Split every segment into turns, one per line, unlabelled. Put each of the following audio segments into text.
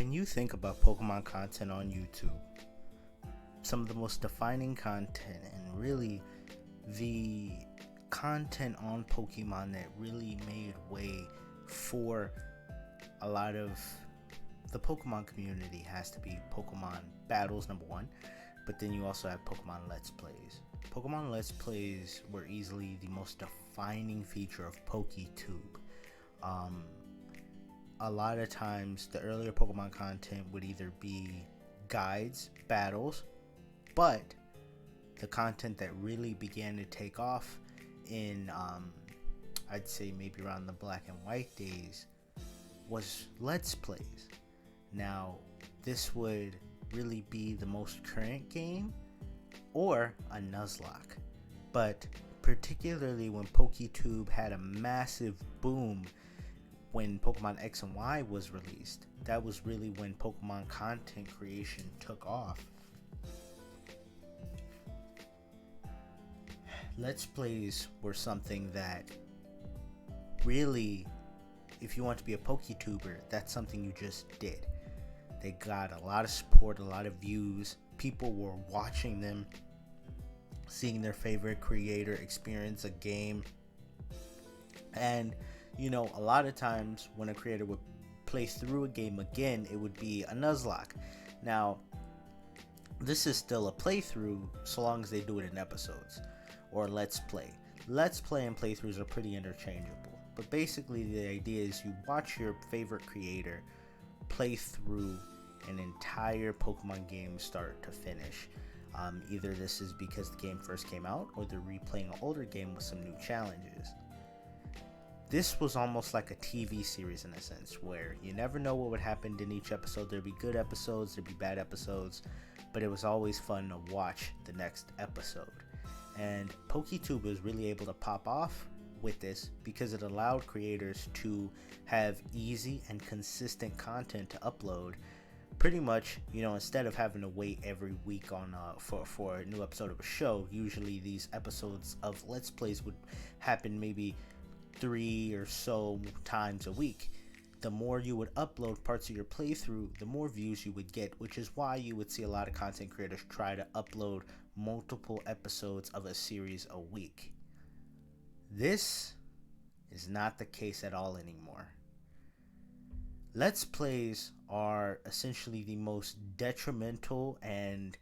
When you think about Pokemon content on YouTube, some of the most defining content and really the content on Pokemon that really made way for a lot of the Pokemon community has to be Pokemon battles, number one, but then you also have Pokemon Let's Plays. Pokemon Let's Plays were easily the most defining feature of PokeTube. A lot of times the earlier Pokemon content would either be guides, battles, but the content that really began to take off in I'd say maybe around the black and white days was Let's Plays. Now this would really be the most current game or a Nuzlocke, but particularly when PokeTube had a massive boom when Pokemon X and Y was released. That was really when Pokemon content creation took off. Let's Plays were something that really, if you want to be a PokeTuber, that's something you just did. They got a lot of support, a lot of views. People were watching them, seeing their favorite creator experience a game. And a lot of times when a creator would play through a game again, it would be a Nuzlocke. Now, this is still a playthrough so long as they do it in episodes or Let's Play. Let's Play and playthroughs are pretty interchangeable. But basically the idea is you watch your favorite creator play through an entire Pokemon game start to finish. Either this is because the game first came out or they're replaying an older game with some new challenges. This was almost like a TV series in a sense, where you never know what would happen in each episode. There'd be good episodes, there'd be bad episodes, but it was always fun to watch the next episode. And PokeTube was really able to pop off with this because it allowed creators to have easy and consistent content to upload. Pretty much, instead of having to wait every week on for a new episode of a show, usually these episodes of Let's Plays would happen maybe 3 or so times a week. The more you would upload parts of your playthrough, the more views you would get, which is why you would see a lot of content creators try to upload multiple episodes of a series a week. This is not the case at all anymore. Let's Plays are essentially the most detrimental and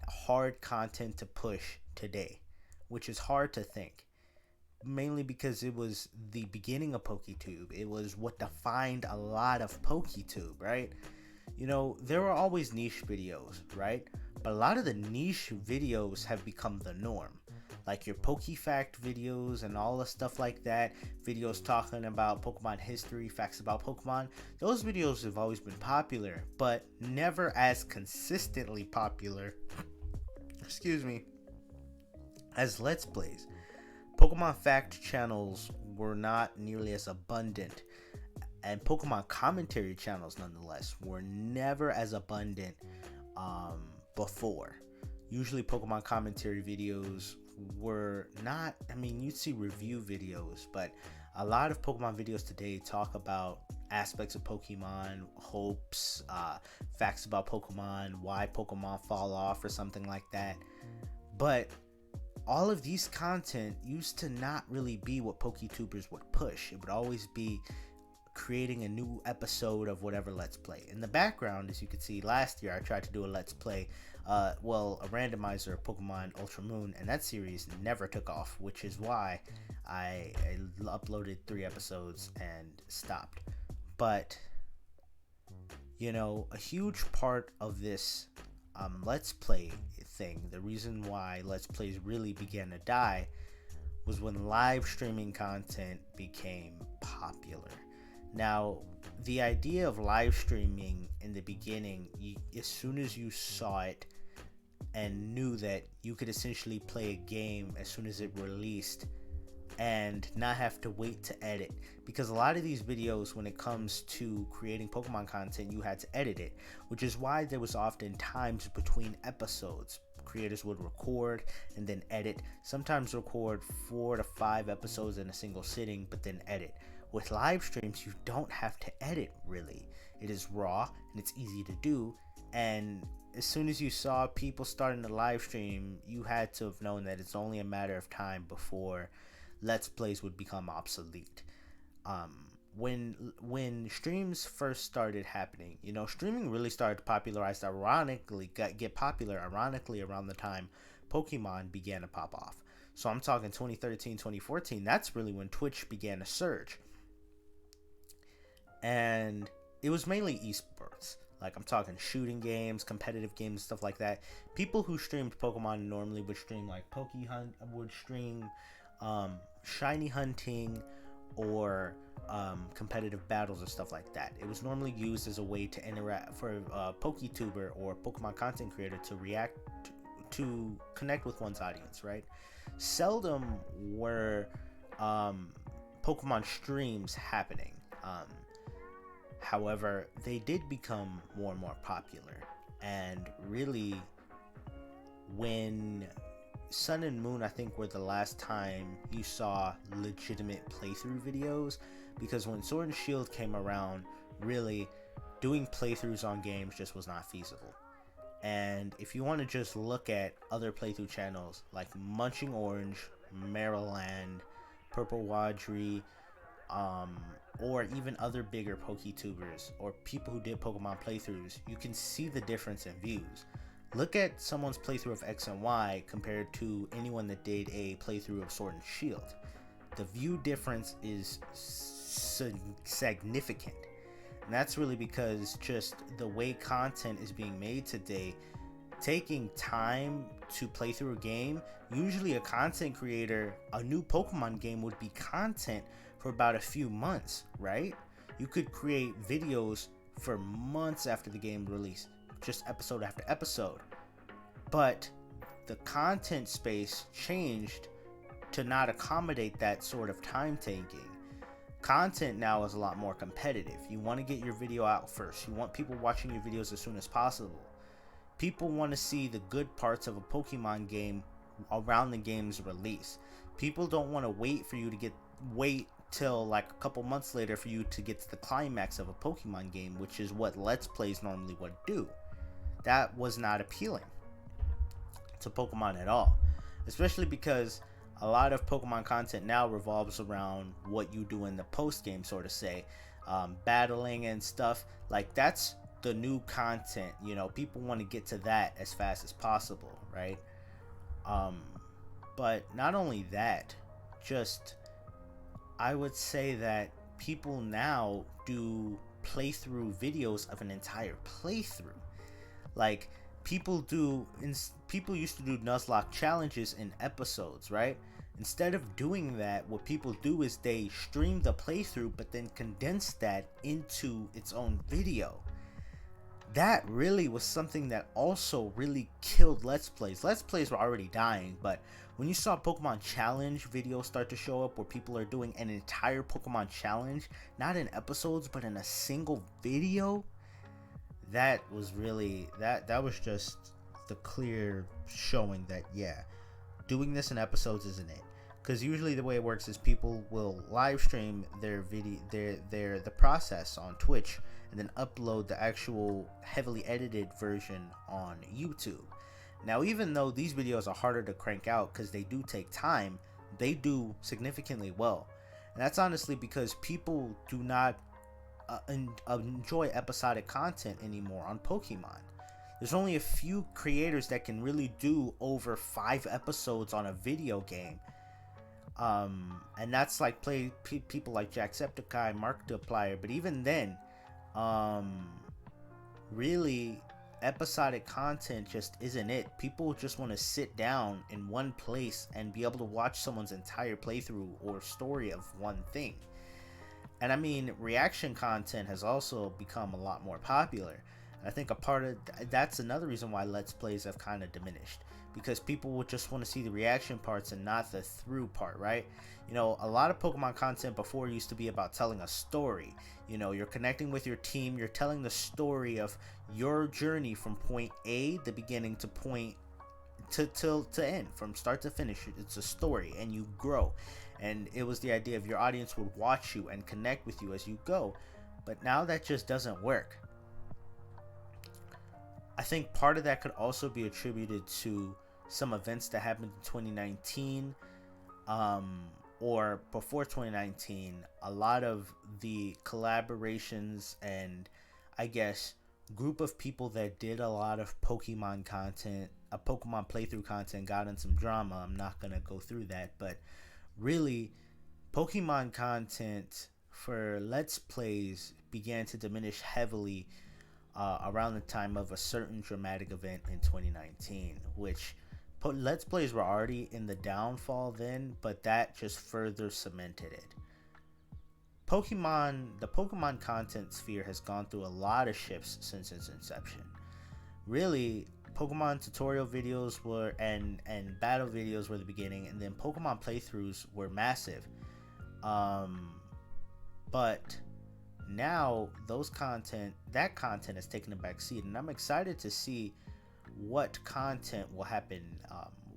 hard content to push today, which is hard to think. Mainly because it was the beginning of PokeTube. It was what defined a lot of PokeTube, right? There were always niche videos, right? But a lot of the niche videos have become the norm. Like your PokeFact videos and all the stuff like that. Videos talking about Pokemon history, facts about Pokemon. Those videos have always been popular, but never as consistently popular, as Let's Plays. Pokemon fact channels were not nearly as abundant, and Pokemon commentary channels nonetheless were never as abundant before. Usually Pokemon commentary videos were not, you'd see review videos, but a lot of Pokemon videos today talk about aspects of Pokemon, hopes, facts about Pokemon, why Pokemon fall off or something like that. But all of these content used to not really be what PokeTubers would push. It would always be creating a new episode of whatever Let's Play. In the background, as you can see, last year I tried to do a Let's Play, a randomizer of Pokemon Ultra Moon, and that series never took off, which is why I uploaded 3 episodes and stopped. But, a huge part of this Let's Play thing, the reason why Let's Plays really began to die, was when live streaming content became popular. Now, the idea of live streaming in the beginning, as soon as you saw it and knew that you could essentially play a game as soon as it released and not have to wait to edit, because a lot of these videos, when it comes to creating Pokemon content, you had to edit it, which is why there was often times between episodes. Creators would record and then edit, sometimes record 4 to 5 episodes in a single sitting but then edit, With live streams, you don't have to edit really. It is raw and it's easy to do. And as soon as you saw people starting the live stream, you had to have known that it's only a matter of time before Let's Plays would become obsolete. When streams first started happening, streaming really started to get popular ironically around the time Pokemon began to pop off. So I'm talking 2013, 2014. That's really when Twitch began to surge. And it was mainly esports. Like, I'm talking shooting games, competitive games, stuff like that. People who streamed Pokemon normally would stream like shiny hunting, or competitive battles and stuff like that. It was normally used as a way to interact for a PokeTuber or Pokemon content creator to react to connect with one's audience, right? Seldom were Pokemon streams happening. However, they did become more and more popular, and really, when Sun and Moon, I think, were the last time you saw legitimate playthrough videos, because when Sword and Shield came around, really doing playthroughs on games just was not feasible. And if you want to just look at other playthrough channels like Munching Orange, Maryland, Purple Wadri, or even other bigger PokeTubers or people who did Pokemon playthroughs, you can see the difference in views. Look at someone's playthrough of X and Y compared to anyone that did a playthrough of Sword and Shield. The view difference is significant. And that's really because just the way content is being made today, taking time to play through a game, usually a content creator, a new Pokemon game would be content for about a few months, right? You could create videos for months after the game release, just episode after episode. But the content space changed to not accommodate that sort of time taking. Content now is a lot more competitive. You want to get your video out first. You want people watching your videos as soon as possible. People want to see the good parts of a Pokemon game around the game's release. People don't want to wait till like a couple months later for you to get to the climax of a Pokemon game, which is what Let's Plays normally would do. That was not appealing to Pokemon at all, especially because a lot of Pokemon content now revolves around what you do in the post game, sort of say, battling and stuff. Like, that's the new content. People want to get to that as fast as possible, right? But not only that, just I would say that people now do playthrough videos of an entire playthrough. Like, people used to do Nuzlocke challenges in episodes, right? Instead of doing that, what people do is they stream the playthrough but then condense that into its own video. That really was something that also really killed Let's Plays. Let's Plays were already dying, but when you saw Pokemon Challenge videos start to show up where people are doing an entire Pokemon Challenge, not in episodes but in a single video, that was really, that was just the clear showing that, yeah, doing this in episodes isn't it. Because usually the way it works is people will live stream their video, the process on Twitch, and then upload the actual heavily edited version on YouTube. Now, even though these videos are harder to crank out because they do take time, they do significantly well. And that's honestly because people do not enjoy episodic content anymore on Pokemon. There's only a few creators that can really do over 5 episodes on a video game. And that's like people like Jacksepticeye, Markiplier, but even then, really, episodic content just isn't it. People just want to sit down in one place and be able to watch someone's entire playthrough or story of one thing. And I mean, reaction content has also become a lot more popular. And I think a part of that's another reason why Let's Plays have kind of diminished, because people would just want to see the reaction parts and not the through part, right? A lot of Pokemon content before used to be about telling a story. You're connecting with your team, you're telling the story of your journey from point A, the beginning, to point to end, from start to finish. It's a story, and you grow. and it was the idea of your audience would watch you and connect with you as you go. But now that just doesn't work. I think part of that could also be attributed to some events that happened in 2019, or before 2019. A lot of the collaborations and, I guess, group of people that did a lot of Pokemon content, a Pokemon playthrough content, got in some drama. I'm not gonna go through that, but really, Pokemon content for Let's Plays began to diminish heavily around the time of a certain dramatic event in 2019, which Let's Plays were already in the downfall then, but that just further cemented it. The Pokemon content sphere has gone through a lot of shifts since its inception. Really, Pokemon tutorial videos were and battle videos were the beginning, and then Pokemon playthroughs were massive. But now that content has taken a back seat, and I'm excited to see what content will happen,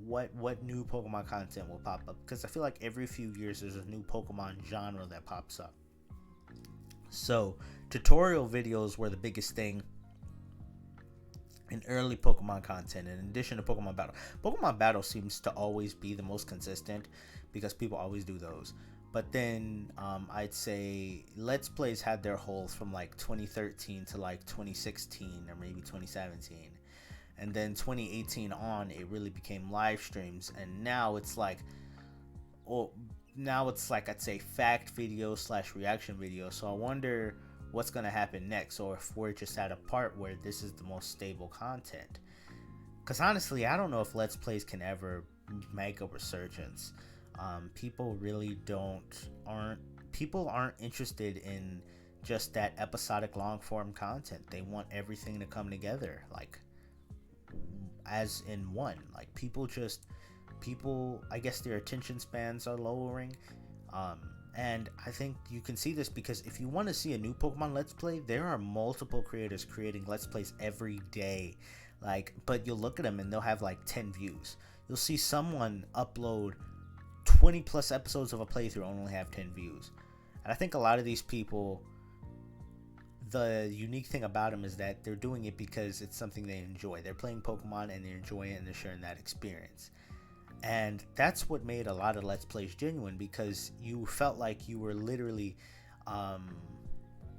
what new Pokemon content will pop up, because I feel like every few years there's a new Pokemon genre that pops up. So tutorial videos were the biggest thing in early Pokemon content, in addition to Pokemon Battle seems to always be the most consistent because people always do those. But then I'd say Let's Plays had their holes from like 2013 to like 2016 or maybe 2017. And then 2018 on, it really became live streams. And now it's like, I'd say fact video / reaction video. So I wonder what's going to happen next, or if we're just at a part where this is the most stable content. Because honestly, I don't know if Let's Plays can ever make a resurgence. People aren't interested in just that episodic long form content. They want everything to come together, like as in one. Like people, I guess their attention spans are lowering. And I think you can see this because if you want to see a new Pokemon Let's Play, there are multiple creators creating Let's Plays every day. But you'll look at them and they'll have like 10 views. You'll see someone upload 20 plus episodes of a playthrough and only have 10 views. And I think a lot of these people, the unique thing about them is that they're doing it because it's something they enjoy. They're playing Pokemon and they're enjoying it and they're sharing that experience. And that's what made a lot of Let's Plays genuine, because you felt like you were literally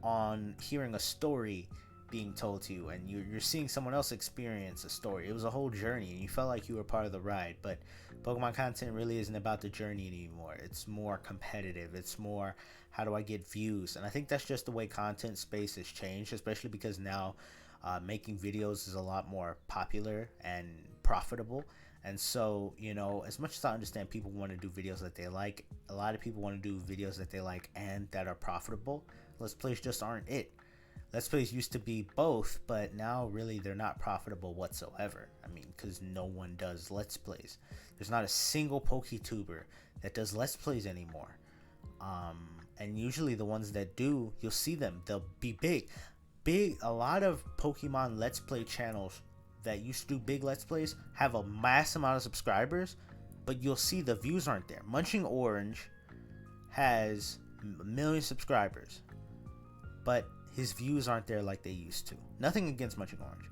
on hearing a story being told to you, and you're seeing someone else experience a story. It was a whole journey, and you felt like you were part of the ride. But Pokemon content really isn't about the journey anymore. It's more competitive. It's more, how do I get views? And I think that's just the way content space has changed, especially because now making videos is a lot more popular and profitable. And so, as much as I understand people want to do videos that they like, a lot of people want to do videos that they like and that are profitable. Let's Plays just aren't it. Let's Plays used to be both, but now really they're not profitable whatsoever. I mean, because no one does Let's Plays. There's not a single PokeTuber that does Let's Plays anymore. And usually the ones that do, you'll see them. They'll be big. A lot of Pokemon Let's Play channels that used to do big Let's Plays have a mass amount of subscribers, but you'll see the views aren't there. Munching Orange has 1 million subscribers, but his views aren't there like they used to. Nothing against Munching Orange.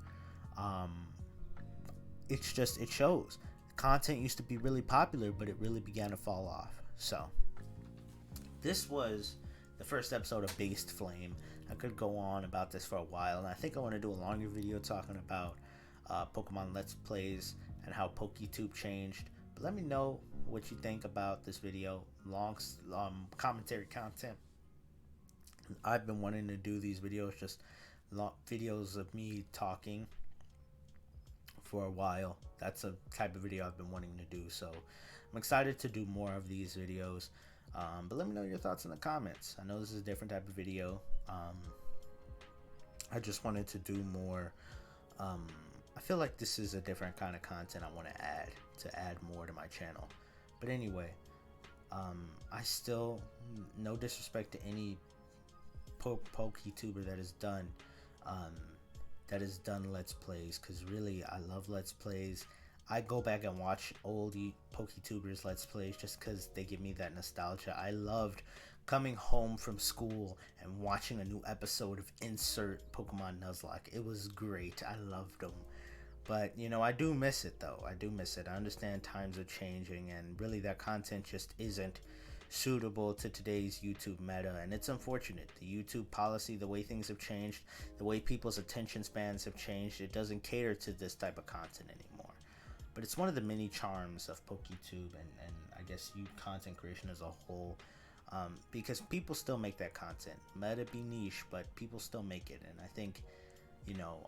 It's just, it shows. Content used to be really popular, but it really began to fall off. So, this was the first episode of Biggest Flame. I could go on about this for a while, and I think I want to do a longer video talking about Pokemon Let's Plays and how PokeTube changed. But let me know what you think about this video. Long commentary content. I've been wanting to do these videos, just videos of me talking for a while. That's a type of video I've been wanting to do, so I'm excited to do more of these videos. But let me know your thoughts in the comments. I know this is a different type of video. I just wanted to do more. I feel like this is a different kind of content I want to add more to my channel. But anyway, I still, no disrespect to any PokeTuber that has done Let's Plays, because really I love Let's Plays. I go back and watch old PokeTubers Let's Plays just because they give me that nostalgia. I loved coming home from school and watching a new episode of Insert Pokemon Nuzlocke. It was great. I loved them. But, I do miss it, though. I do miss it. I understand times are changing, and really that content just isn't suitable to today's YouTube meta, and it's unfortunate. The YouTube policy, the way things have changed, the way people's attention spans have changed, it doesn't cater to this type of content anymore. But it's one of the many charms of PokeTube and I guess content creation as a whole, because people still make that content. Meta be niche, but people still make it, and I think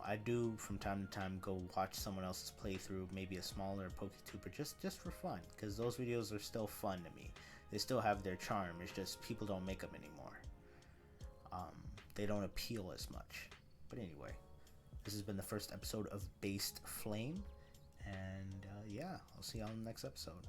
I do from time to time go watch someone else's playthrough, maybe a smaller PokeTuber, just for fun, because those videos are still fun to me. They still have their charm. It's just people don't make them anymore. They don't appeal as much. But anyway, this has been the first episode of Based Flame, and yeah, I'll see you on the next episode.